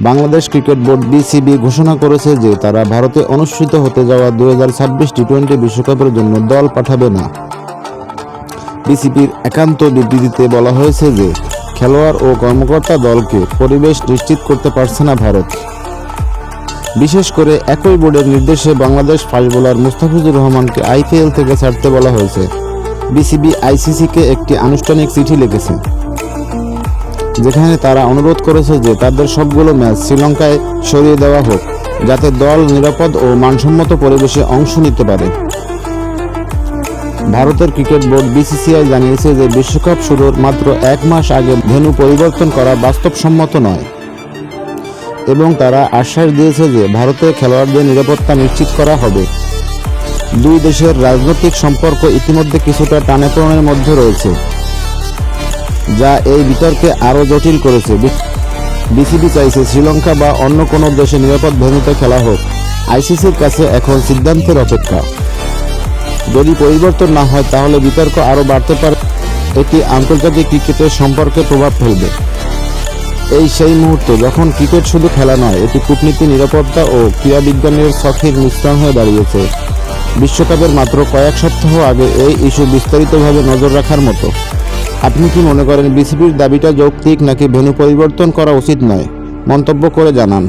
Bangladesh cricket board BCB ঘোষণা করেছে যে তারা ভারতে অনুষ্ঠিত হতে যাওয়া 2026 টি-20 বিশ্বকাপের জন্য দল পাঠাবে না। বিসিবির একান্ত বিবৃতিতে বলা হয়েছে যে খেলোয়াড় ও কর্মকর্তা দলকে পরিবেশ নিশ্চিত করতে পারছে না ভারত। বিশেষ করে একই বোর্ডের নির্দেশে বাংলাদেশ ফাস্ট বোলার মুস্তাফিজুর রহমানকে আইপিএল থেকে ছাড়তে বলা হয়েছে। বিসিবি আইসিসিকে একটি আনুষ্ঠানিক চিঠি লিখেছে, যেখানে তারা অনুরোধ করেছে যে তাদের সবগুলো ম্যাচ শ্রীলঙ্কায় সরিয়ে দেওয়া হোক, যাতে দল নিরাপদ ও মানসম্মত পরিবেশে অংশ নিতে পারে। ভারতের ক্রিকেট বোর্ড বিসিসিআই জানিয়েছে যে বিশ্বকাপ শুরুর মাত্র 1 মাস আগে ভেন্যু পরিবর্তন করা বাস্তবসম্মত নয় এবং তারা আশ্বাস দিয়েছে যে ভারতে খেলোয়াড়দের নিরাপত্তা নিশ্চিত করা হবে। দুই দেশের রাজনৈতিক সম্পর্ক ইতিমধ্যে কিছুটা টানাপোড়েনের মধ্যে রয়েছে, যা এই বিতর্কে আরও জটিল করেছে। বিসিবি চাইছে শ্রীলঙ্কা বা অন্য কোনো দেশে নিরাপদ ভেন্যুতে খেলা হোক। আইসিসির কাছে এখন সিদ্ধান্তের অপেক্ষা। যদি পরিবর্তন না হয় তাহলে বিতর্ক আরও বাড়তে পারে। এটি আন্তর্জাতিক ক্রিকেটের সম্পর্কে প্রভাব ফেলবে। এই সেই মুহূর্ত যখন ক্রিকেট শুধু খেলা নয়, এটি কূটনীতি, নিরাপত্তা ও ক্রীড়াবিজ্ঞানের শখের মিশ্রণ হয়ে দাঁড়িয়েছে। বিশ্বকাপের মাত্র কয়েক সপ্তাহ আগে এই ইস্যু বিস্তারিতভাবে নজর রাখার মতো। আপনি কি মনে করেন বিসিবির দাবিটা যৌক্তিক নাকি ভেন্যু পরিবর্তন করা উচিত নয়? মন্তব্য করে জানান।